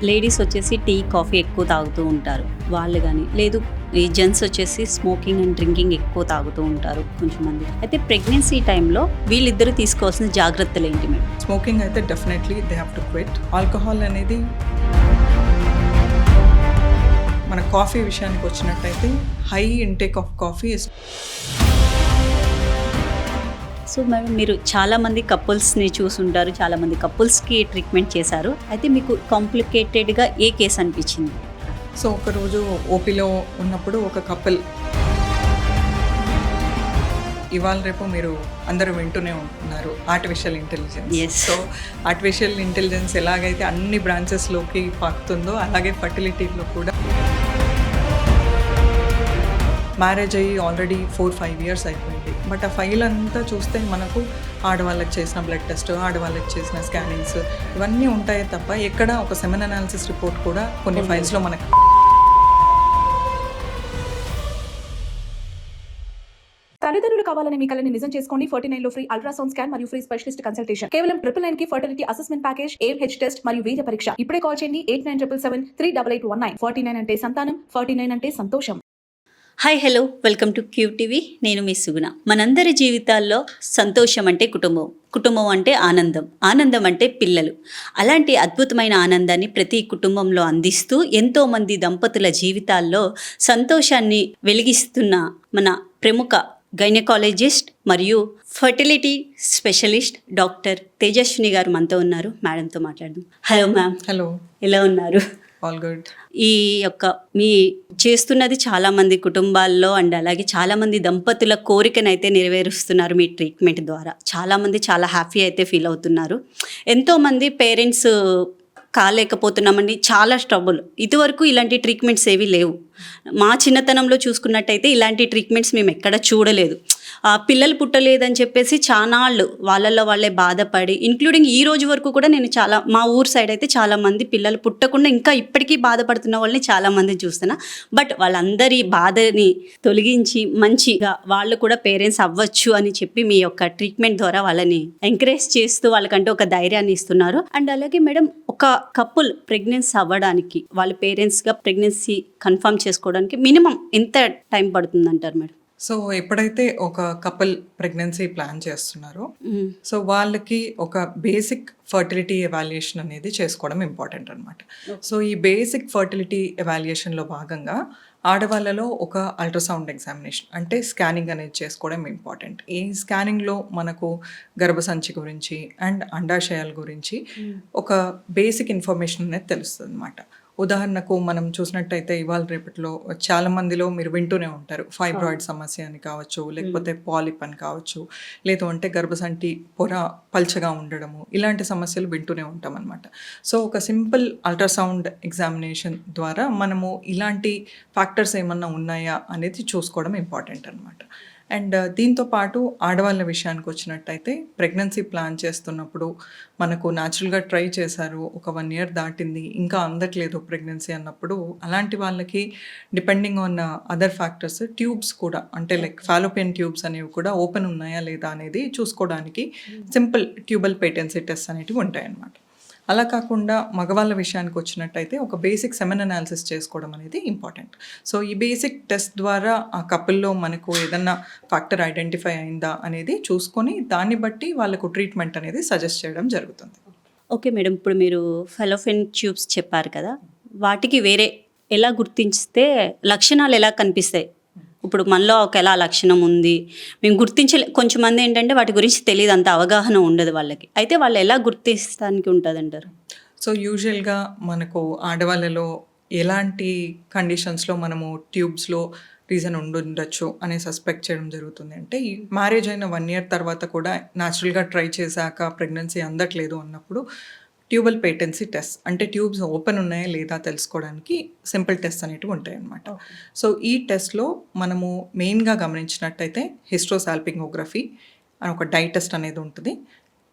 Ladies వచ్చేసి tea coffee ఎక్కువ తాగుతూ ఉంటారు వాళ్ళు కానీ, లేదు ఈ జెంట్స్ వచ్చేసి స్మోకింగ్ అండ్ డ్రింకింగ్ ఎక్కువ తాగుతూ ఉంటారు కొంచెంమంది. అయితే ప్రెగ్నెన్సీ టైంలో వీళ్ళిద్దరూ తీసుకోవాల్సిన జాగ్రత్తలు ఏంటి మేడం? స్మోకింగ్ అయితే definitely they have to quit. Alcohol అనేది మన కాఫీ విషయానికి వచ్చినట్టయితే high intake of coffee is. So madam, మీరు చాలామంది కపుల్స్ని చూసుంటారు, చాలామంది కపుల్స్కి ట్రీట్మెంట్ చేశారు. అయితే మీకు కాంప్లికేటెడ్గా ఏ కేసు అనిపించింది? సో ఒకరోజు ఓపీలో ఉన్నప్పుడు ఒక కపుల్, ఇవాళ రేపు మీరు అందరూ వింటూనే ఉంటున్నారు artificial intelligence. Yes. So artificial intelligence ఎలాగైతే అన్ని బ్రాంచెస్లోకి పాకుతుందో అలాగే ఫర్టిలిటీలో కూడా. మ్యారేజ్ అయ్యి ఆల్రెడీ 4-5 years అయిపోయింది. బట్ ఆ ఫైల్ అంతా చూస్తే మనకు ఆడవాళ్ళకి చేసిన బ్లడ్ టెస్ట్, ఆడవాళ్ళకి చేసిన స్కానింగ్స్ ఇవన్నీ ఉంటాయి తప్ప ఎక్కడ ఒక సెమెన్ అనాలిసిస్ రిపోర్ట్ కూడా కొన్ని ఫైల్స్లో మనకు. తల్లిదండ్రులు కావాలని మీ కలని నిజం చేసుకోండి. 49 లో ఫ్రీ అల్ట్రాసౌండ్ స్కాన్ మరియు ఫ్రీ స్పెషలిస్ట్ కన్సల్టేషన్. కేవలం 999 కి fertility assessment package, AMH test మరియు వీర్య పరీక్ష. ఇప్పుడే కాల్ చేయండి 8977738819. 49 అంటే సంతానం, 49 అంటే సంతోషం. Hi, hello, welcome to QTV. నేను మీ సుగుణ. మనందరి జీవితాల్లో సంతోషం అంటే కుటుంబం, కుటుంబం అంటే ఆనందం, ఆనందం అంటే పిల్లలు. అలాంటి అద్భుతమైన ఆనందాన్ని ప్రతి కుటుంబంలో అందిస్తూ ఎంతోమంది దంపతుల జీవితాల్లో సంతోషాన్ని వెలిగిస్తున్న మన ప్రముఖ గైనకాలజిస్ట్ మరియు ఫర్టిలిటీ స్పెషలిస్ట్ డాక్టర్ తేజస్విని గారు మనతో ఉన్నారు. మేడంతో మాట్లాడదాం. Hello ma'am. హలో, ఎలా ఉన్నారు? All good. ఈ యొక్క మీ చేస్తున్నది చాలామంది కుటుంబాల్లో అండ్ అలాగే చాలామంది దంపతుల కోరికనైతే నెరవేరుస్తున్నారు మీ ట్రీట్మెంట్ ద్వారా. చాలామంది చాలా హ్యాపీ అయితే ఫీల్ అవుతున్నారు. ఎంతోమంది పేరెంట్స్ కాలేకపోతున్నామండి, చాలా స్ట్రగుల్. ఇదివరకు ఇలాంటి ట్రీట్మెంట్స్ ఏవి లేవు. మా చిన్నతనంలో చూసుకున్నట్టయితే ఇలాంటి ట్రీట్మెంట్స్ మేము ఎక్కడ చూడలేదు. పిల్లలు పుట్టలేదని చెప్పేసి చానాళ్ళు వాళ్ళే బాధపడి, ఇంక్లూడింగ్ ఈ రోజు వరకు కూడా నేను మా ఊరు సైడ్ అయితే చాలామంది పిల్లలు పుట్టకుండా ఇంకా ఇప్పటికీ బాధపడుతున్న వాళ్ళని చాలామంది చూస్తున్నా. బట్ వాళ్ళందరి బాధని తొలగించి మంచిగా వాళ్ళు కూడా పేరెంట్స్ అవ్వచ్చు అని చెప్పి మీ యొక్క ట్రీట్మెంట్ ద్వారా వాళ్ళని ఎంకరేజ్ చేస్తూ వాళ్ళకంటే ఒక ధైర్యాన్ని ఇస్తున్నారు. అండ్ అలాగే మేడం, ఒక కపుల్ ప్రెగ్నెన్సీ అవ్వడానికి వాళ్ళ పేరెంట్స్గా ప్రెగ్నెన్సీ కన్ఫర్మ్ చేసుకోవడానికి మినిమం ఎంత టైం పడుతుంది అంటారు మేడం? సో ఎప్పుడైతే ఒక కపుల్ ప్రెగ్నెన్సీ ప్లాన్ చేస్తున్నారో సో వాళ్ళకి ఒక బేసిక్ ఫర్టిలిటీ ఎవాల్యుయేషన్ అనేది చేసుకోవడం ఇంపార్టెంట్ అనమాట. సో ఈ బేసిక్ ఫర్టిలిటీ ఎవాల్యుయేషన్లో భాగంగా ఆడవాళ్ళలో ఒక అల్ట్రాసౌండ్ ఎగ్జామినేషన్ అంటే స్కానింగ్ అనేది చేసుకోవడం ఇంపార్టెంట్. ఈ స్కానింగ్లో మనకు గర్భసంచి గురించి అండ్ అండాశయాల గురించి ఒక బేసిక్ ఇన్ఫర్మేషన్ అనేది తెలుస్తుంది అనమాట. ఉదాహరణకు మనం చూసినట్టయితే ఇవాళ రేపట్లో చాలా మందిలో మీరు వింటూనే ఉంటారు ఫైబ్రాయిడ్ సమస్య అని కావచ్చు, లేకపోతే పాలిప్ అని కావచ్చు, లేదు అంటే గర్భసంటి పొర పల్చగా ఉండడము, ఇలాంటి సమస్యలు వింటూనే ఉంటాం అనమాట. సో ఒక సింపుల్ అల్ట్రాసౌండ్ ఎగ్జామినేషన్ ద్వారా మనము ఇలాంటి ఫ్యాక్టర్స్ ఏమన్నా ఉన్నాయా అనేది చూసుకోవడం ఇంపార్టెంట్ అనమాట. అండ్ దీంతో పాటు ఆడవాళ్ళ విషయానికి వచ్చినట్టయితే ప్రెగ్నెన్సీ ప్లాన్ చేస్తున్నప్పుడు మనకు న్యాచురల్గా ట్రై చేశారు, ఒక 1 year దాటింది, ఇంకా అందట్లేదు ప్రెగ్నెన్సీ అన్నప్పుడు అలాంటి వాళ్ళకి depending on other factors tubes కూడా అంటే లైక్ ఫాలోపియన్ ట్యూబ్స్ అనేవి కూడా ఓపెన్ ఉన్నాయా లేదా అనేది చూసుకోవడానికి సింపుల్ ట్యూబల్ పేటెన్సీ టెస్ట్ అనేటివి ఉంటాయి అన్నమాట. అలా కాకుండా మగవాళ్ళ విషయానికి వచ్చినట్టయితే ఒక బేసిక్ సెమెన్ అనాలిసిస్ చేసుకోవడం అనేది ఇంపార్టెంట్. సో ఈ బేసిక్ టెస్ట్ ద్వారా ఆ కపుల్లో మనకు ఏదన్నా ఫ్యాక్టర్ ఐడెంటిఫై అయిందా అనేది చూసుకొని దాన్ని బట్టి వాళ్ళకు ట్రీట్మెంట్ అనేది సజెస్ట్ చేయడం జరుగుతుంది. ఓకే మేడం, ఇప్పుడు మీరు ఫాలోపియన్ ట్యూబ్స్ చెప్పారు కదా, వాటికి వేరే ఎలా గుర్తించితే లక్షణాలు ఎలా కనిపిస్తాయి? ఇప్పుడు మనలో ఒక ఎలా లక్షణం ఉంది మేము కొంచెంమంది ఏంటంటే వాటి గురించి తెలియదు, అంత అవగాహన ఉండదు వాళ్ళకి. అయితే వాళ్ళు ఎలా గుర్తిస్తానికి ఉంటుంది అంటారు? సో యూజువల్గా మనకు ఆడవాళ్ళలో ఎలాంటి కండిషన్స్లో మనము ట్యూబ్స్లో రీజన్ ఉండొచ్చు అని సస్పెక్ట్ చేయడం జరుగుతుంది అంటే, ఈ మ్యారేజ్ అయిన 1 year తర్వాత కూడా న్యాచురల్గా ట్రై చేశాక ప్రెగ్నెన్సీ అందట్లేదు అన్నప్పుడు ట్యూబల్ పేటెన్సీ టెస్ట్ అంటే ట్యూబ్స్ ఓపెన్ ఉన్నాయా లేదా తెలుసుకోవడానికి సింపుల్ టెస్ట్ అనేటివి ఉంటాయి అన్నమాట. సో ఈ టెస్ట్లో మనము మెయిన్గా గమనించినట్టయితే హిస్ట్రోసాల్పింగోగ్రఫీ అని ఒక డై టెస్ట్ అనేది ఉంటుంది.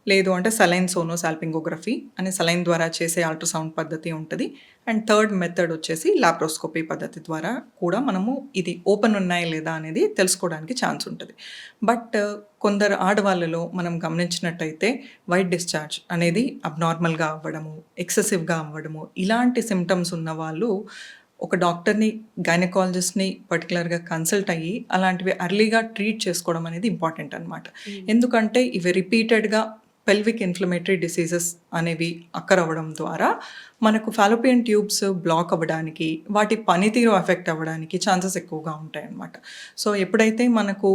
లేదు అంటే సలైన్ సోనోసాల్పింగోగ్రఫీ అనే సలైన్ ద్వారా చేసే అల్ట్రాసౌండ్ పద్ధతి ఉంటుంది. అండ్ థర్డ్ మెథడ్ వచ్చేసి లాప్రోస్కోపీ పద్ధతి ద్వారా కూడా మనము ఇది ఓపెన్ ఉన్నాయా లేదా అనేది తెలుసుకోవడానికి ఛాన్స్ ఉంటుంది. బట్ కొందరు ఆడవాళ్ళలో మనం గమనించినట్టయితే వైట్ డిశ్చార్జ్ అనేది అబ్నార్మల్గా అవ్వడము, ఎక్సెసివ్గా అవ్వడము, ఇలాంటి సిమ్టమ్స్ ఉన్న వాళ్ళు ఒక డాక్టర్ని, గైనకాలజిస్ట్ని పర్టికులర్గా కన్సల్ట్ అయ్యి అలాంటివి అర్లీగా ట్రీట్ చేసుకోవడం అనేది ఇంపార్టెంట్ అనమాట. ఎందుకంటే ఇవి రిపీటెడ్గా పెల్విక్ ఇన్ఫ్లమేటరీ డిసీజెస్ అనేవి అక్కర్ అవ్వడం ద్వారా మనకు ఫాలోపియన్ ట్యూబ్స్ బ్లాక్ అవ్వడానికి, వాటి పనితీరు ఎఫెక్ట్ అవ్వడానికి ఛాన్సెస్ ఎక్కువగా ఉంటాయి అన్నమాట. సో ఎప్పుడైతే మనకు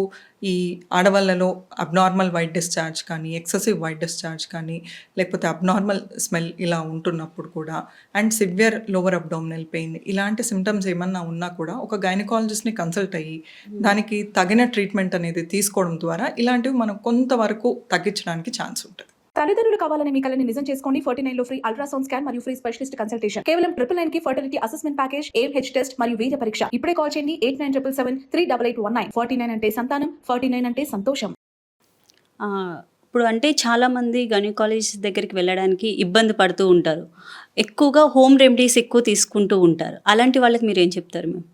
ఈ ఆడవాళ్ళలో అబ్నార్మల్ వైట్ డిశ్చార్జ్ కానీ, ఎక్సెసివ్ వైట్ డిశ్చార్జ్ కానీ, లేకపోతే అబ్నార్మల్ స్మెల్ ఇలా ఉంటున్నప్పుడు కూడా, and severe lower abdominal pain ఇలాంటి సిమ్టమ్స్ ఏమన్నా ఉన్నా కూడా ఒక గైనకాలజిస్ట్ని కన్సల్ట్ అయ్యి దానికి తగిన ట్రీట్మెంట్ అనేది తీసుకోవడం ద్వారా ఇలాంటివి మనం కొంతవరకు తగ్గించడానికి ఛాన్స్ ఉంటుంది. తల్లిదండ్రులు కావాలని మీ కలని నిజం చేసుకోండి. 49 లో ఫ్రీ అల్ట్రాసౌండ్ స్కాన్ మరియు ఫ్రీ స్పెషలిస్ట్ కన్సల్టేషన్. కేవలం 999 కి fertility assessment package, AMH test మరియు వీర్య పరీక్ష. ఇప్పుడే కాల్ చేయండి 8977738819. 49 అంటే సంతానం, 49 అంటే సంతోషం. ఇప్పుడు అంటే చాలామంది గైనకాలజిస్ట్ దగ్గరికి వెళ్ళడానికి ఇబ్బంది పడుతూ ఉంటారు. ఎక్కువగా హోమ్ రెమెడీస్ ఎక్కువ తీసుకుంటూ ఉంటారు. అలాంటి వాళ్ళకి మీరు ఏం చెప్తారు మ్యామ్?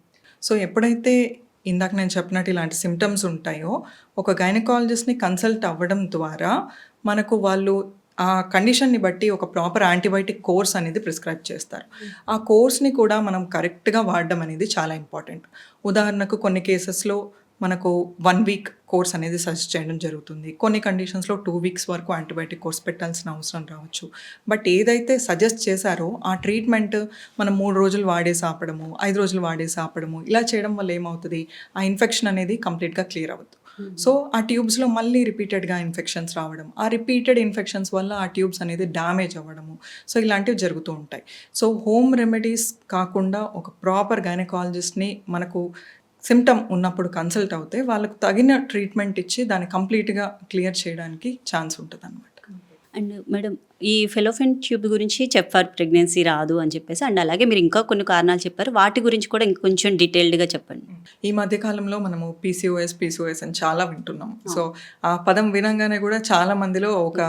సో ఎప్పుడైతే ఇందాక నేను చెప్పినట్టు ఇలాంటి సిమ్టమ్స్ ఉంటాయో ఒక గైనకాలజిస్ట్ని కన్సల్ట్ అవ్వడం ద్వారా మనకు వాళ్ళు ఆ కండిషన్ని బట్టి ఒక ప్రాపర్ యాంటీబయాటిక్ కోర్స్ అనేది ప్రిస్క్రైబ్ చేస్తారు. ఆ కోర్స్ని కూడా మనం కరెక్ట్గా వాడడం అనేది చాలా ఇంపార్టెంట్. ఉదాహరణకు కొన్ని కేసెస్లో మనకు 1 వీక్ కోర్స్ అనేది సజెస్ట్ చేయడం జరుగుతుంది. కొన్ని కండిషన్స్లో 2 వీక్స్ వరకు యాంటీబయాటిక్ కోర్స్ పెట్టాల్సిన అవసరం రావచ్చు. బట్ ఏదైతే సజెస్ట్ చేశారో ఆ ట్రీట్మెంట్ మనం 3 రోజులు వాడేసి ఆపడము, 5 రోజులు వాడేసి ఆపడము, ఇలా చేయడం వల్ల ఏమవుతుంది, ఆ ఇన్ఫెక్షన్ అనేది కంప్లీట్గా క్లియర్ అవ్వదు. సో ఆ ట్యూబ్స్లో మళ్ళీ రిపీటెడ్గా ఇన్ఫెక్షన్స్ రావడం, ఆ రిపీటెడ్ ఇన్ఫెక్షన్స్ వల్ల ఆ ట్యూబ్స్ అనేది డ్యామేజ్ అవ్వడము, సో ఇలాంటివి జరుగుతూ ఉంటాయి. సో హోమ్ రెమెడీస్ కాకుండా ఒక ప్రాపర్ గైనకాలజిస్ట్ని మనకు సిమ్టమ్ ఉన్నప్పుడు కన్సల్ట్ అవుతే వాళ్ళకు తగిన ట్రీట్మెంట్ ఇచ్చి దాన్ని కంప్లీట్గా క్లియర్ చేయడానికి ఛాన్స్ ఉంటుంది అనమాట. అండ్ మేడం, ఈ ఫెలోపియన్ ట్యూబ్ గురించి చెప్పారు, ప్రెగ్నెన్సీ రాదు అని చెప్పేసి. అండ్ అలాగే మీరు ఇంకా కొన్ని కారణాలు చెప్పారు, వాటి గురించి కూడా ఇంకొంచెం డీటెయిల్డ్గా చెప్పండి. ఈ మధ్యకాలంలో మనము పీసీఓఎస్ అని చాలా వింటున్నాం. సో ఆ పదం వినంగానే కూడా చాలా మందిలో ఒక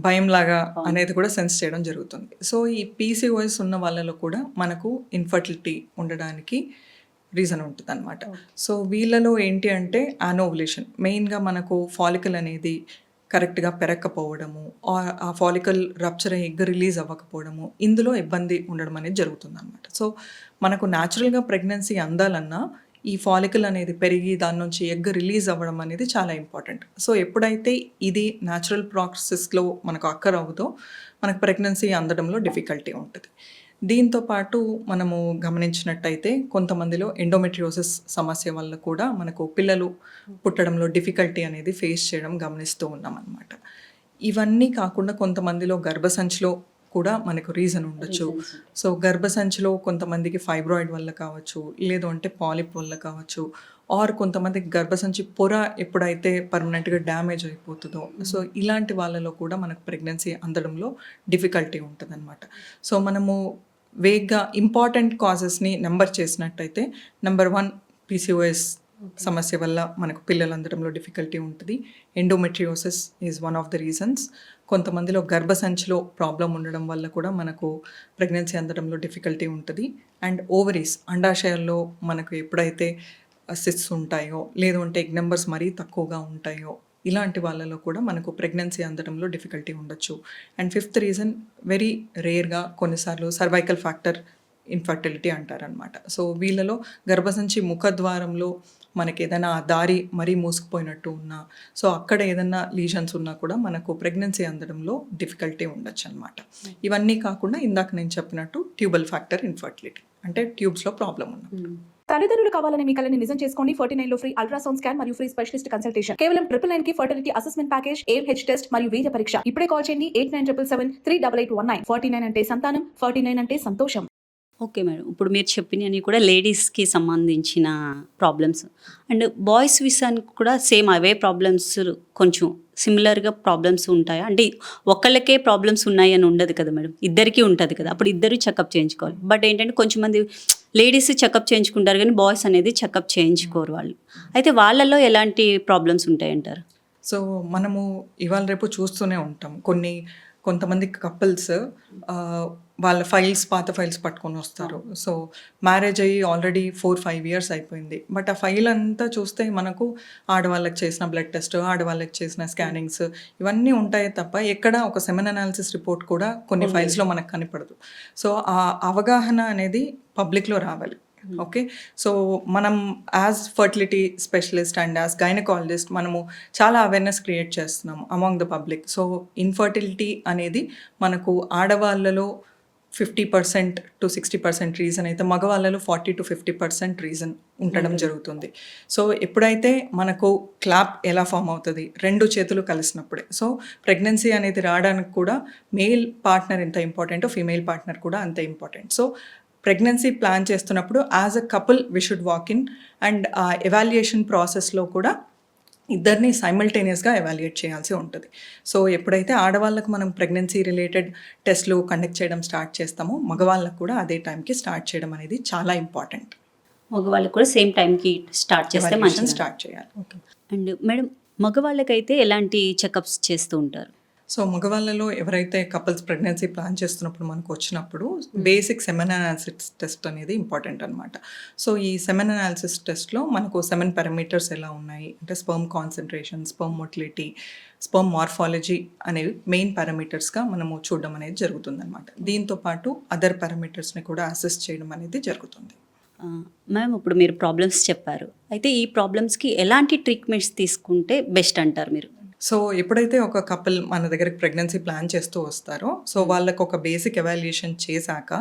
భయంలాగా అనేది కూడా సెన్స్ చేయడం జరుగుతుంది. సో ఈ పీసీఓఎస్ ఉన్న వాళ్ళలో కూడా మనకు ఇన్ఫర్టిలిటీ ఉండడానికి రీజన్ ఉంటుంది అనమాట. సో వీళ్ళలో ఏంటి అంటే యానోవులేషన్, మెయిన్గా మనకు ఫాలికల్ అనేది కరెక్ట్గా పెరగకపోవడము, ఆ ఫాలికల్ రప్చర్ అయ్యి ఎగ్ రిలీజ్ అవ్వకపోవడము, ఇందులో ఇబ్బంది ఉండడం అనేది జరుగుతుంది అనమాట. సో మనకు న్యాచురల్గా ప్రెగ్నెన్సీ అందాలన్నా ఈ ఫాలికల్ అనేది పెరిగి దాని నుంచి ఎగ్ రిలీజ్ అవ్వడం అనేది చాలా ఇంపార్టెంట్. సో ఎప్పుడైతే ఇది న్యాచురల్ ప్రాసెస్లో మనకు అక్కర్ అవుతో మనకు ప్రెగ్నెన్సీ అందడంలో డిఫికల్టీ ఉంటుంది. దీంతో పాటు మనము గమనించినట్టయితే కొంతమందిలో ఎండోమెట్రియోసిస్ సమస్య వల్ల కూడా మనకు పిల్లలు పుట్టడంలో డిఫికల్టీ అనేది ఫేస్ చేయడం గమనిస్తూ ఉన్నాం అన్నమాట. ఇవన్నీ కాకుండా కొంతమందిలో గర్భసంచిలో కూడా మనకు రీజన్ ఉండొచ్చు. సో గర్భసంచిలో కొంతమందికి ఫైబ్రాయిడ్ వల్ల కావచ్చు, లేదు అంటే పాలిప్ వల్ల కావచ్చు, ఆర్ కొంతమందికి గర్భసంచి పొర ఎప్పుడైతే పర్మనెంట్గా డ్యామేజ్ అయిపోతుందో, సో ఇలాంటి వాళ్ళలో కూడా మనకు ప్రెగ్నెన్సీ అందడంలో డిఫికల్టీ ఉంటుంది అనమాట. సో మనము వేగ్గా ఇంపార్టెంట్ కాజెస్ని నెంబర్ చేసినట్టయితే, నెంబర్ 1 పీసీఓఎస్ సమస్య వల్ల మనకు పిల్లలు అందడంలో డిఫికల్టీ ఉంటుంది. Endometriosis is one of the reasons. కొంతమందిలో గర్భసంచిలో ప్రాబ్లం ఉండడం వల్ల కూడా మనకు ప్రెగ్నెన్సీ అందడంలో డిఫికల్టీ ఉంటుంది. అండ్ ఓవరీస్, అండాశయాల్లో మనకు ఎప్పుడైతే సిస్ట్స్ ఉంటాయో, లేదు అంటే ఎగ్ నెంబర్స్ మరీ తక్కువగా ఉంటాయో, ఇలాంటి వాళ్ళలో కూడా మనకు ప్రెగ్నెన్సీ అందడంలో డిఫికల్టీ ఉండొచ్చు. అండ్ 5th రీజన్, వెరీ రేర్గా కొన్నిసార్లు సర్వైకల్ ఫ్యాక్టర్ ఇన్ఫర్టిలిటీ అంటారనమాట. సో వీళ్ళలో గర్భసంచి ముఖద్వారంలో మనకి ఏదైనా దారి మరీ మూసుకుపోయినట్టు ఉన్నా, సో అక్కడ ఏదైనా లీజన్స్ ఉన్నా కూడా మనకు ప్రెగ్నెన్సీ అందడంలో డిఫికల్టీ ఉండొచ్చు అనమాట. ఇవన్నీ కాకుండా ఇందాక నేను చెప్పినట్టు ట్యూబల్ ఫ్యాక్టర్ ఇన్ఫర్టిలిటీ, అంటే ట్యూబ్స్లో ప్రాబ్లం ఉన్న తల్లిదండ్రులు కావాలని మీ కలని నిజం చేసుకోండి. 49 లో ఫ్రీ అల్ట్రాసౌండ్ స్కాన్ మరియు ఫ్రీ స్పెషలిస్ట్ కన్సల్టేషన్. కేవలం 999 కి fertility assessment package, AMH test మరియు వీర్య పరీక్ష. ఇప్పుడే కాల్ చేయండి 8977738819. 49 అంటే సంతానం, 49 అంటే సంతోషం. ఓకే మేడం, ఇప్పుడు మీరు చెప్పినవి కూడా లేడీస్కి సంబంధించిన ప్రాబ్లమ్స్. అండ్ బాయ్స్ విషయానికి కూడా సేమ్ అవే ప్రాబ్లమ్స్, కొంచెం సిమిలర్గా ప్రాబ్లమ్స్ ఉంటాయా? అంటే ఒకళ్ళకే ప్రాబ్లమ్స్ ఉన్నాయి అని ఉండదు కదా మేడం, ఇద్దరికీ ఉంటుంది కదా. అప్పుడు ఇద్దరు చెకప్ చేయించుకోవాలి. బట్ ఏంటంటే కొంచెం మంది లేడీస్ చెకప్ చేయించుకుంటారు కానీ బాయ్స్ అనేది చెకప్ చేయించుకోరు వాళ్ళు. అయితే వాళ్ళల్లో ఎలాంటి ప్రాబ్లమ్స్ ఉంటాయంటారు? సో మనము ఇవాళ రేపు చూస్తూనే ఉంటాం కొంతమంది కపుల్స్ వాళ్ళ పాత ఫైల్స్ పట్టుకొని వస్తారు. సో మ్యారేజ్ అయ్యి ఆల్రెడీ 4-5 ఇయర్స్ అయిపోయింది. బట్ ఆ ఫైల్ అంతా చూస్తే మనకు ఆడవాళ్ళకి చేసిన బ్లడ్ టెస్ట్, ఆడవాళ్ళకి చేసిన స్కానింగ్స్ ఇవన్నీ ఉంటాయి తప్ప ఎక్కడ ఒక సెమెన్ అనాలిసిస్ రిపోర్ట్ కూడా కొన్ని ఫైల్స్లో మనకు కనపడదు. సో ఆ అవగాహన అనేది పబ్లిక్లో రావాలి. ఓకే, సో మనం as fertility specialist and as gynaecologist మనము చాలా అవేర్నెస్ క్రియేట్ చేస్తున్నాము among the public. So infertility అనేది మనకు ఆడవాళ్ళలో 50% to 60% రీజన్ అయితే మగవాళ్ళలో 40 to 50% రీజన్ ఉండడం జరుగుతుంది. సో ఎప్పుడైతే మనకు క్లాప్ ఎలా ఫామ్ అవుతుంది, 2 చేతులు కలిసినప్పుడే. సో ప్రెగ్నెన్సీ అనేది రావడానికి కూడా మేల్ పార్ట్నర్ ఎంత ఇంపార్టెంటో ఫీమేల్ పార్ట్నర్ కూడా అంతే ఇంపార్టెంట్. సో ప్రెగ్నెన్సీ ప్లాన్ చేస్తున్నప్పుడు as a couple we should walk in and a evaluation ప్రాసెస్లో కూడా ఇద్దరిని సైమల్టేనియస్గా ఎవాల్యుయేట్ చేయాల్సి ఉంటుంది. సో ఎప్పుడైతే ఆడవాళ్ళకు మనం ప్రెగ్నెన్సీ రిలేటెడ్ టెస్ట్లు కండక్ట్ చేయడం స్టార్ట్ చేస్తామో మగవాళ్ళకు కూడా అదే టైంకి స్టార్ట్ చేయడం అనేది చాలా ఇంపార్టెంట్. మగవాళ్ళకి కూడా సేమ్ టైంకి స్టార్ట్ చేస్తే మంచిది. స్టార్ట్ చేయాలి. ఓకే. అండ్ మేడం, మగవాళ్ళకైతే ఎలాంటి చెకప్స్ చేస్తూ ఉంటారు? సో మగవాళ్ళలో ఎవరైతే కపుల్స్ ప్రెగ్నెన్సీ ప్లాన్ చేస్తున్నప్పుడు మనకు వచ్చినప్పుడు బేసిక్ సెమెన్ అనాలిసిస్ టెస్ట్ అనేది ఇంపార్టెంట్ అనమాట. సో ఈ సెమెన్ అనాలిసిస్ టెస్ట్లో మనకు 7 పారామీటర్స్ ఎలా ఉన్నాయి అంటే sperm concentration, sperm motility, sperm morphology అనేవి మెయిన్ పారామీటర్స్గా మనము చూడడం అనేది జరుగుతుంది అనమాట. దీంతో పాటు అదర్ పారామీటర్స్ని కూడా అసెస్ చేయడం అనేది జరుగుతుంది. మ్యామ్, ఇప్పుడు మీరు ప్రాబ్లమ్స్ చెప్పారు. అయితే ఈ ప్రాబ్లమ్స్కి ఎలాంటి ట్రీట్మెంట్స్ తీసుకుంటే బెస్ట్ అంటారు మీరు? సో ఎప్పుడైతే ఒక కపుల్ మన దగ్గరికి ప్రెగ్నెన్సీ ప్లాన్ చేస్తూ వస్తారో సో వాళ్ళకు ఒక బేసిక్ ఎవాల్యుయేషన్ చేశాక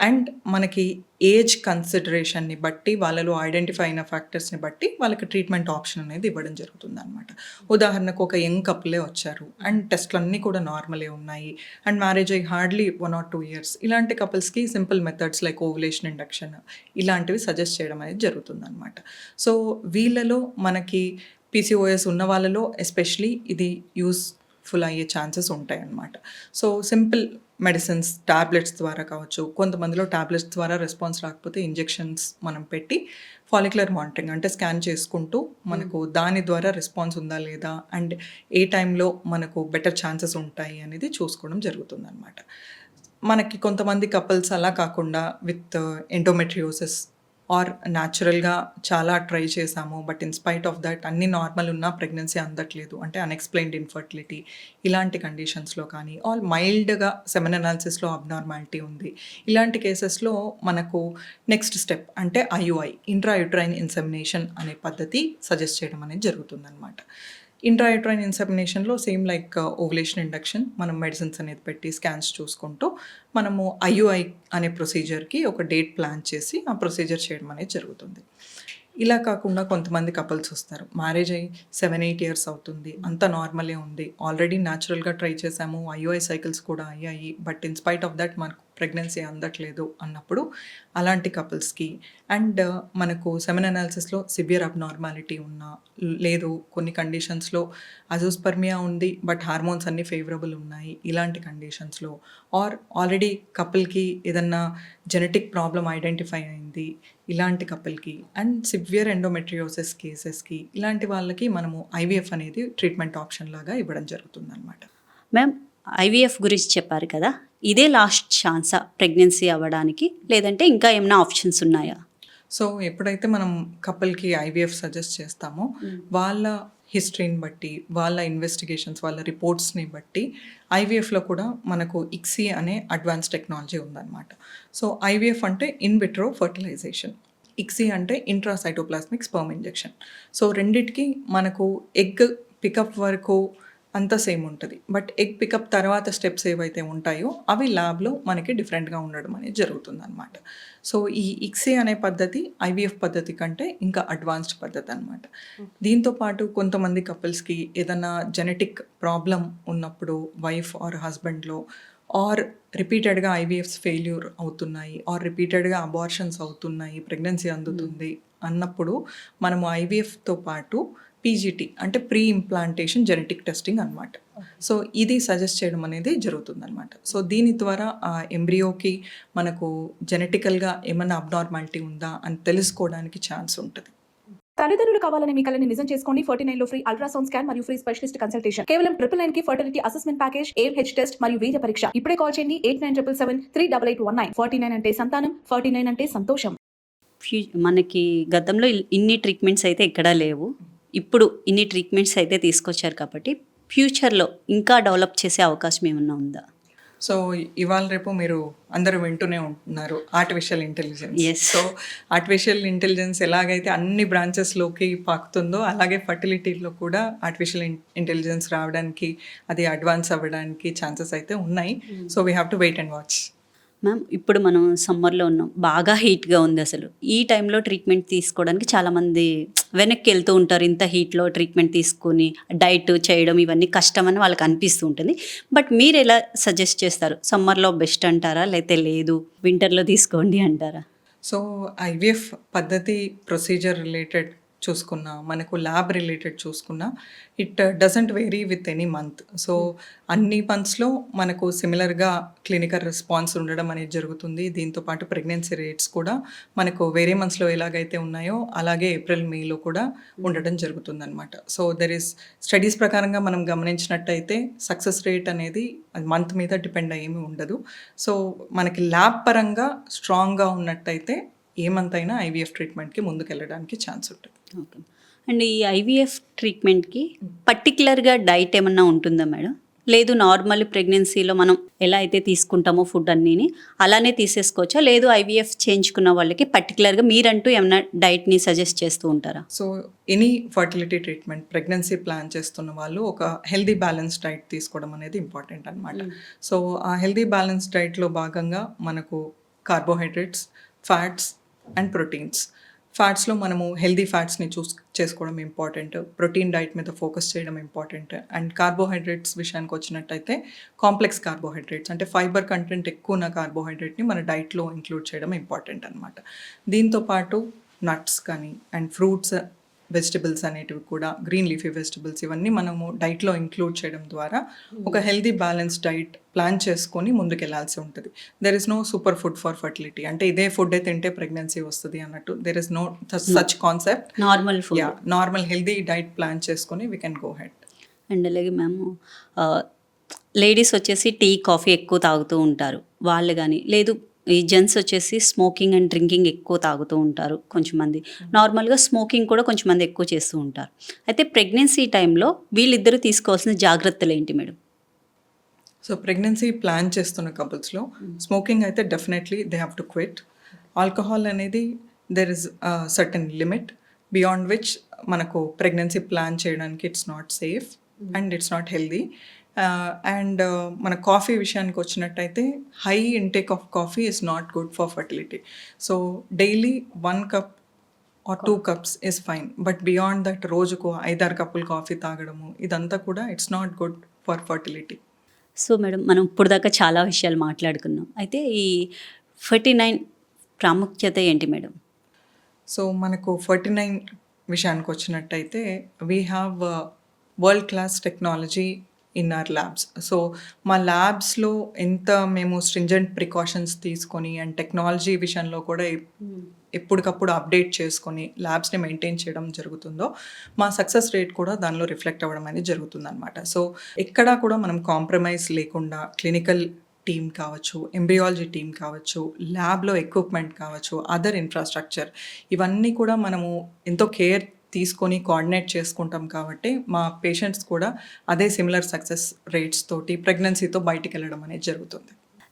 అండ్ మనకి ఏజ్ కన్సిడరేషన్ని బట్టి వాళ్ళలో ఐడెంటిఫై అయిన ఫ్యాక్టర్స్ని బట్టి వాళ్ళకి ట్రీట్మెంట్ ఆప్షన్ అనేది ఇవ్వడం జరుగుతుంది అనమాట. ఉదాహరణకు ఒక యంగ్ కపులే వచ్చారు అండ్ టెస్ట్లు అన్నీ కూడా నార్మలే ఉన్నాయి అండ్ మ్యారేజ్ అయ్యి హార్డ్లీ 1 or 2 years, ఇలాంటి కపుల్స్కి simple methods like ovulation induction ఇలాంటివి సజెస్ట్ చేయడం అనేది జరుగుతుంది అనమాట. సో వీళ్ళలో మనకి PCOS ఉన్న వాళ్ళలో ఎస్పెషలీ ఇది యూస్ఫుల్ అయ్యే ఛాన్సెస్ ఉంటాయి అన్నమాట. సో సింపుల్ మెడిసిన్స్ టాబ్లెట్స్ ద్వారా కావచ్చు, కొంతమందిలో టాబ్లెట్స్ ద్వారా రెస్పాన్స్ రాకపోతే ఇంజెక్షన్స్ మనం పెట్టి ఫాలిక్యులర్ మానిటరింగ్ అంటే స్కాన్ చేసుకుంటూ మనకు దాని ద్వారా రెస్పాన్స్ ఉందా లేదా అండ్ ఏ టైంలో మనకు బెటర్ ఛాన్సెస్ ఉంటాయి అనేది చూసుకోవడం జరుగుతుంది అనమాట. మనకి కొంతమంది కపుల్స్ అలా కాకుండా విత్ ఎండోమెట్రియోసిస్ ఆర్ న్యాచురల్గా చాలా ట్రై చేసాము బట్ ఇన్స్పైట్ ఆఫ్ దట్ అన్ని నార్మల్ ఉన్నా ప్రెగ్నెన్సీ అందట్లేదు అంటే అన్ఎక్స్ప్లెయిన్డ్ ఇన్ఫర్టిలిటీ ఇలాంటి కండిషన్స్లో కానీ ఆల్ మైల్డ్గా సెమెన్ అనాలిసిస్లో అబ్నార్మాలిటీ ఉంది, ఇలాంటి కేసెస్లో మనకు నెక్స్ట్ స్టెప్ అంటే IUI ఇంట్రాయూట్రైన్ ఇన్సెమినేషన్ అనే పద్ధతి సజెస్ట్ చేయడం అనేది జరుగుతుందన్నమాట. ఇంట్రాయూట్రైన్ ఇన్సెమినేషన్లో సేమ్ లైక్ ఓవులేషన్ ఇండక్షన్ మనం మెడిసిన్స్ అనేది పెట్టి స్కాన్స్ చూసుకుంటూ మనము IUI అనే ప్రొసీజర్కి ఒక డేట్ ప్లాన్ చేసి ఆ ప్రొసీజర్ చేయడం అనేది జరుగుతుంది. ఇలా కాకుండా కొంతమంది కపుల్స్ వస్తారు, మ్యారేజ్ అయ్యి 7-8 years అవుతుంది, అంత నార్మలే ఉంది, ఆల్రెడీ న్యాచురల్గా ట్రై చేసాము, IUI సైకిల్స్ కూడా అయ్యాయి బట్ ఇన్స్పైట్ ఆఫ్ దట్ మనకు ప్రెగ్నెన్సీ అందట్లేదు అన్నప్పుడు అలాంటి కపుల్స్కి అండ్ మనకు సెమెన్ అనాలిసిస్లో సివియర్ అబ్నార్మాలిటీ ఉన్నా లేదు కొన్ని కండిషన్స్లో అజోస్పర్మియా ఉంది బట్ హార్మోన్స్ అన్నీ ఫేవరబుల్ ఉన్నాయి, ఇలాంటి కండిషన్స్లో ఆర్ ఆల్రెడీ కపుల్కి ఏదన్నా జెనెటిక్ ప్రాబ్లం ఐడెంటిఫై అయింది ఇలాంటి కపుల్కి అండ్ సివియర్ ఎండోమెట్రియోసిస్ కేసెస్కి ఇలాంటి వాళ్ళకి మనము IVF అనేది ట్రీట్మెంట్ ఆప్షన్ లాగా ఇవ్వడం జరుగుతుంది అనమాట. మ్యామ్, IVF గురించి చెప్పారు కదా, ఇదే లాస్ట్ ఛాన్సా ప్రెగ్నెన్సీ అవ్వడానికి లేదంటే ఇంకా ఏమైనా ఆప్షన్స్ ఉన్నాయా? సో ఎప్పుడైతే మనం కపుల్కి IVF సజెస్ట్ చేస్తామో వాళ్ళ హిస్టరీని బట్టి వాళ్ళ ఇన్వెస్టిగేషన్స్ వాళ్ళ రిపోర్ట్స్ని బట్టి IVFలో కూడా మనకు ICSI అనే అడ్వాన్స్ టెక్నాలజీ ఉందన్నమాట. సో IVF అంటే ఇన్ విట్రో ఫర్టిలైజేషన్, ICSI అంటే ఇంట్రాసైటోప్లాస్మిక్ స్పర్మ్ ఇంజెక్షన్. సో రెండిటికి మనకు ఎగ్ పికప్ వరకు అంతా సేమ్ ఉంటుంది బట్ ఎగ్ పికప్ తర్వాత స్టెప్స్ ఏవైతే ఉంటాయో అవి ల్యాబ్లో మనకి డిఫరెంట్గా ఉండడం అనేది జరుగుతుంది అనమాట. సో ఈ ICSI అనే పద్ధతి IVF పద్ధతి కంటే ఇంకా అడ్వాన్స్డ్ పద్ధతి అనమాట. దీంతోపాటు కొంతమంది కపుల్స్కి ఏదైనా జెనెటిక్ ప్రాబ్లం ఉన్నప్పుడు వైఫ్ ఆర్ హస్బెండ్లో ఆర్ రిపీటెడ్గా IVFs ఫెయిల్యూర్ అవుతున్నాయి ఆర్ రిపీటెడ్గా అబార్షన్స్ అవుతున్నాయి, ప్రెగ్నెన్సీ అందుతుంది అన్నప్పుడు మనము IVFతో పాటు PGT అంటే ప్రీ ఇంప్లాంటేషన్ జెనెటిక్ టెస్టింగ్ అనమాట. సో ఇది సజెస్ట్ చేయడం అనేది జరుగుతుందన్నమాట. సో దీని ద్వారా ఆ ఎంబ్రియోకి మనకు జెనెటికల్గా ఏమైనా అబ్నార్మాలిటీ ఉందా అని తెలుసుకోవడానికి ఛాన్స్ ఉంటుంది. తల్లిదండ్రులు కావాలని మీ కలని నిజం చేసుకోండి 49 లో ఫ్రీ అల్ట్రాసౌండ్ స్కాన్ మరియు ఫ్రీ స్పెషలిస్ట్ కన్సల్టేషన్ కేవలం 999 కి fertility assessment package AMH test మరియు వీర్య పరీక్ష ఇప్పుడే కాల్ చేయండి 8977738819 49 అంటే సంతానం 49 అంటే సంతోషం. మనకి గతంలో ఇన్ని ట్రీట్మెంట్స్ అయితే ఎక్కడా లేవు. ఇప్పుడు ఇన్ని ట్రీట్మెంట్స్ అయితే తీసుకొచ్చారు కాబట్టి ఫ్యూచర్లో ఇంకా డెవలప్ చేసే అవకాశం ఏమన్నా ఉందా? సో ఇవాళ రేపు మీరు అందరూ వింటూనే ఉంటున్నారు artificial intelligence. Yes. So artificial intelligence ఎలాగైతే అన్ని బ్రాంచెస్లోకి పాకుతుందో అలాగే ఫర్టిలిటీలో కూడా ఆర్టిఫిషియల్ ఇంటెలిజెన్స్ రావడానికి, అది అడ్వాన్స్ అవ్వడానికి ఛాన్సెస్ అయితే ఉన్నాయి. So we have to wait and watch. Ma'am, ఇప్పుడు మనం సమ్మర్లో ఉన్నాం, బాగా హీట్గా ఉంది. అసలు ఈ టైంలో ట్రీట్మెంట్ తీసుకోవడానికి చాలామంది వెనక్కి వెళ్తూ ఉంటారు. ఇంత హీట్లో ట్రీట్మెంట్ తీసుకొని డైట్ చేయడం ఇవన్నీ కష్టమని వాళ్ళకి అనిపిస్తూ ఉంటుంది. బట్ మీరు ఎలా సజెస్ట్ చేస్తారు? సమ్మర్లో బెస్ట్ అంటారా, లేకపోతే లేదు వింటర్లో తీసుకోండి అంటారా? సో ఐవీఎఫ్ పద్ధతి ప్రొసీజర్ రిలేటెడ్ చూసుకున్నా, మనకు ల్యాబ్ రిలేటెడ్ చూసుకున్నా, it doesn't vary with any month. So అన్ని మంత్స్లో మనకు సిమిలర్గా క్లినికల్ రెస్పాన్స్ ఉండడం అనేది జరుగుతుంది. దీంతోపాటు ప్రెగ్నెన్సీ రేట్స్ కూడా మనకు వేరే మంత్స్లో ఎలాగైతే ఉన్నాయో అలాగే ఏప్రిల్ మేలో కూడా ఉండడం జరుగుతుంది అనమాట. సో దెర్ ఈస్ స్టడీస్ ప్రకారంగా మనం గమనించినట్టయితే సక్సెస్ రేట్ అనేది అది మంత్ మీద డిపెండ్ అయ్యేమి ఉండదు. సో మనకి ల్యాబ్ పరంగా స్ట్రాంగ్గా ఉన్నట్టయితే ఏ మంత్ అయినా ఐవీఎఫ్ ట్రీట్మెంట్కి ముందుకు వెళ్ళడానికి ఛాన్స్ ఉంటుంది. ఓకే. అండ్ ఈ ఐవీఎఫ్ ట్రీట్మెంట్కి పర్టికులర్గా డైట్ ఏమన్నా ఉంటుందా మేడం? లేదు నార్మల్ ప్రెగ్నెన్సీలో మనం ఎలా అయితే తీసుకుంటామో ఫుడ్ అన్నీని అలానే తీసేసుకోవచ్చా? లేదు ఐవీఎఫ్ చేయించుకున్న వాళ్ళకి పర్టికులర్గా మీరంటూ ఏమైనా డైట్ని సజెస్ట్ చేస్తూ ఉంటారా? So any fertility treatment pregnancy plan చేస్తున్న వాళ్ళు ఒక హెల్దీ బ్యాలెన్స్ డైట్ తీసుకోవడం అనేది ఇంపార్టెంట్ అనమాట. సో ఆ హెల్దీ బ్యాలెన్స్ డైట్లో భాగంగా మనకు కార్బోహైడ్రేట్స్, ఫ్యాట్స్ అండ్ ప్రోటీన్స్. ఫ్యాట్స్లో మనము హెల్దీ ఫ్యాట్స్ని చేసుకోవడం ఇంపార్టెంట్, ప్రోటీన్ డైట్ మీద ఫోకస్ చేయడం ఇంపార్టెంట్. అండ్ కార్బోహైడ్రేట్స్ విషయానికి వచ్చినట్టయితే కాంప్లెక్స్ కార్బోహైడ్రేట్స్ అంటే ఫైబర్ కంటెంట్ ఎక్కువ ఉన్న కార్బోహైడ్రేట్ని మన డైట్లో ఇంక్లూడ్ చేయడం ఇంపార్టెంట్ అనమాట. దీంతోపాటు నట్స్ కానీ అండ్ ఫ్రూట్స్, వెజిటబుల్స్ అనేటివి కూడా, గ్రీన్ లీఫీ వెజిటబుల్స్, ఇవన్నీ మనము డైట్లో ఇంక్లూడ్ చేయడం ద్వారా ఒక హెల్దీ బ్యాలెన్స్ డైట్ ప్లాన్ చేసుకొని ముందుకు వెళ్ళాల్సి ఉంటుంది. There is no super food for fertility, అంటే ఇదే ఫుడ్ తింటే ప్రెగ్నెన్సీ వస్తుంది అన్నట్టు. There is no such concept. Normal food, normal healthy diet plan చేసుకొని we can go ahead. And అలాగే మేము లేడీస్ వచ్చేసి టీ కాఫీ ఎక్కువ తాగుతూ ఉంటారు వాళ్ళు, కానీ లేదు ఈ జెంట్స్ వచ్చేసి స్మోకింగ్ అండ్ డ్రింకింగ్ ఎక్కువ తాగుతూ ఉంటారు. కొంచెం మంది నార్మల్గా స్మోకింగ్ కూడా కొంచెం మంది ఎక్కువ చేస్తూ ఉంటారు. అయితే ప్రెగ్నెన్సీ టైంలో వీళ్ళిద్దరూ తీసుకోవాల్సిన జాగ్రత్తలు ఏంటి మేడం? సో ప్రెగ్నెన్సీ ప్లాన్ చేస్తున్న కపుల్స్లో స్మోకింగ్ అయితే definitely they have to quit. Alcohol అనేది there is certain limit beyond which మనకు ప్రెగ్నెన్సీ ప్లాన్ చేయడానికి it's not safe and it's not healthy. And మన కాఫీ విషయానికి వచ్చినట్టయితే high intake of coffee is not good for fertility. So daily 1 cup or 2 cups is fine, but beyond that రోజుకు 5-6 కప్పులు coffee తాగడము ఇదంతా కూడా it's not good for fertility. So madam, మనం ఇప్పుడు దాకా చాలా విషయాలు మాట్లాడుకున్నాం. అయితే ఈ 49 ప్రాముఖ్యత ఏంటి మేడం? సో మనకు 49 విషయానికి వచ్చినట్టయితే we have world class technology in our labs. So మా ల్యాబ్స్లో ఎంత మేము స్ట్రింజెంట్ ప్రికాషన్స్ తీసుకొని అండ్ టెక్నాలజీ విషయంలో కూడా ఎప్పటికప్పుడు అప్డేట్ చేసుకొని ల్యాబ్స్ని మెయింటైన్ చేయడం జరుగుతుందో మా సక్సెస్ రేట్ కూడా దానిలో రిఫ్లెక్ట్ అవ్వడం అనేది జరుగుతుందన్నమాట. సో ఎక్కడా కూడా మనం కాంప్రమైజ్ లేకుండా క్లినికల్ టీమ్ కావచ్చు, ఎంబ్రియాలజీ టీమ్ కావచ్చు, ల్యాబ్లో ఎక్విప్మెంట్ కావచ్చు, అదర్ ఇన్ఫ్రాస్ట్రక్చర్, ఇవన్నీ కూడా మనము ఎంతో కేర్ తీసుకొని కోఆర్డినేట్ చేసుకుంటాం కాబట్టి మా పేషెంట్స్ కూడా అదే సిమిలర్ సక్సెస్ రేట్స్ తోటి ప్రెగ్నెన్సీతో బయటికి వెళ్ళడం అనేది జరుగుతుంది.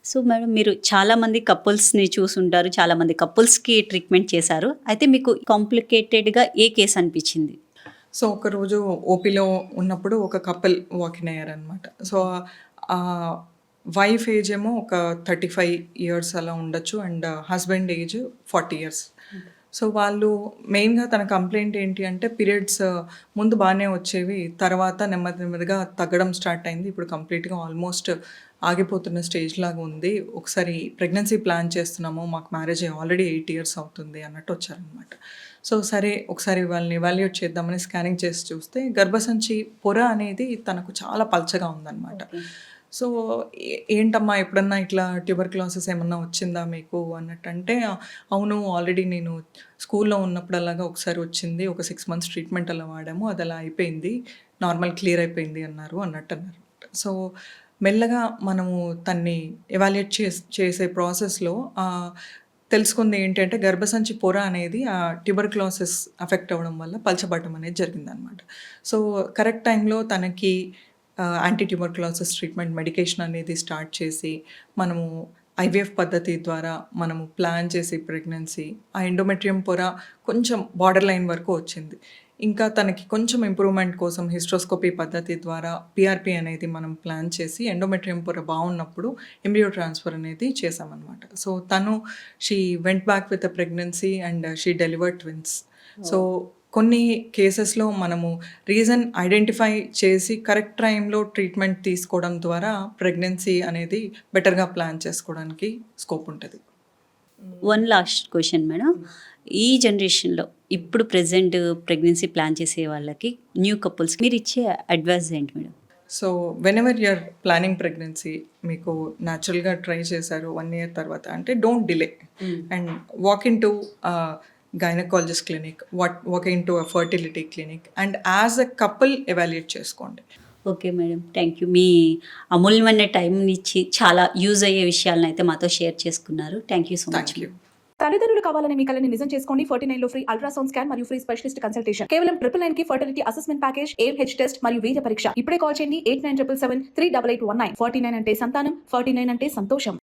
సో మేడం, మీరు చాలామంది కపుల్స్ని చూసుంటారు, చాలామంది కపుల్స్కి ట్రీట్మెంట్ చేశారు. అయితే మీకు కాంప్లికేటెడ్గా ఏ కేసు అనిపించింది? సో ఒకరోజు ఓపీలో ఉన్నప్పుడు ఒక కపుల్ వాకిన్ అయ్యారనమాట. సో వైఫ్ ఏజ్ ఏమో ఒక 35 years అలా ఉండొచ్చు and husband age 40 years. So వాళ్ళు మెయిన్గా తన కంప్లైంట్ ఏంటి అంటే పీరియడ్స్ ముందు బాగానే వచ్చేవి, తర్వాత నెమ్మదిగా తగ్గడం స్టార్ట్ అయింది, ఇప్పుడు కంప్లీట్గా ఆల్మోస్ట్ ఆగిపోతున్న స్టేజ్ లాగా ఉంది, ఒకసారి ప్రెగ్నెన్సీ ప్లాన్ చేస్తున్నాము, మాకు మ్యారేజ్ ఆల్రెడీ 8 years అవుతుంది అన్నట్టు వచ్చారనమాట. సో సరే ఒకసారి వాళ్ళని ఎవాల్యుయేట్ చేద్దామని స్కానింగ్ చేసి చూస్తే గర్భసంచి పొర అనేది తనకు చాలా పల్చగా ఉందన్నమాట. సో ఏంటమ్మా ఎప్పుడన్నా ఇట్లా ట్యూబర్క్లోసిస్ ఏమన్నా వచ్చిందా మీకు అన్నట్టు అంటే, అవును ఆల్రెడీ నేను స్కూల్లో ఉన్నప్పుడు అలాగా ఒకసారి వచ్చింది. ఒక 6 మంత్స్ ట్రీట్మెంట్ అలా వాడాము. అది అలా అయిపోయింది. నార్మల్ క్లియర్ అయిపోయింది అన్నట్టు అన్నారు. సో మెల్లగా మనము తన్ని ఎవాల్యుయేట్ చేసే ప్రాసెస్‌లో తెలుసుకుంది ఏంటంటే గర్భసంచి పొర అనేది ట్యూబర్క్లోసిస్ అఫెక్ట్ అవ్వడం వల్ల పలచబడడం అనేది జరిగిందనమాట. సో కరెక్ట్ టైంలో తనకి యాంటీ ట్యూబర్క్లోసిస్ ట్రీట్మెంట్ మెడికేషన్ అనేది స్టార్ట్ చేసి మనము ఐవీఎఫ్ పద్ధతి ద్వారా మనము ప్లాన్ చేసి ప్రెగ్నెన్సీ ఆ ఎండోమెట్రియం పొర కొంచెం బార్డర్ లైన్ వరకు వచ్చింది. ఇంకా తనకి కొంచెం ఇంప్రూవ్మెంట్ కోసం హిస్ట్రోస్కోపీ పద్ధతి ద్వారా పిఆర్పి అనేది మనం ప్లాన్ చేసి ఎండోమెట్రియం పొర బాగున్నప్పుడు ఎంబ్రియో ట్రాన్స్ఫర్ అనేది చేసామన్నమాట. సో తను she went back with a pregnancy and she delivered twins. So కొన్ని కేసెస్లో మనము రీజన్ ఐడెంటిఫై చేసి కరెక్ట్ టైంలో ట్రీట్మెంట్ తీసుకోవడం ద్వారా ప్రెగ్నెన్సీ అనేది బెటర్గా ప్లాన్ చేసుకోవడానికి స్కోప్ ఉంటుంది. వన్ లాస్ట్ క్వశ్చన్ మేడం, ఈ జనరేషన్లో ఇప్పుడు ప్రెసెంట్ ప్రెగ్నెన్సీ ప్లాన్ చేసే వాళ్ళకి న్యూ కపుల్స్ మీరు ఇచ్చే అడ్వైస్ ఏంటి madam? So whenever you're planning pregnancy మీకు న్యాచురల్గా ట్రై చేశారు 1 year తర్వాత అంటే don't delay and walk in to gynaecologist clinic, walk in to fertility clinic and as a couple evaluate చేసుకోండి. Okay madam, thank you. మీ అమూల్యమైన time ఇచ్చి చాలా యూజ్ అయ్యే విషయాలను అయితే మాతో షేర్ చేసుకున్నారు. Thank you so much. Thank you. తల్లిదండ్రులు కావాలని మీ కలని నిజం చేసుకోండి. 49 లో ఫ్రీ అల్ట్రాసౌండ్ స్కాన్ మరియు ఫ్రీ స్పెషలిస్ట్ కన్సల్టేషన్. కేవలం 999 కి fertility assessment package, AMH test మరియు వీర్య పరీక్ష. ఇప్పుడే కాల్ చేయండి 8977738819. 49 అంటే సంతానం, 49 అంటే సంతోషం.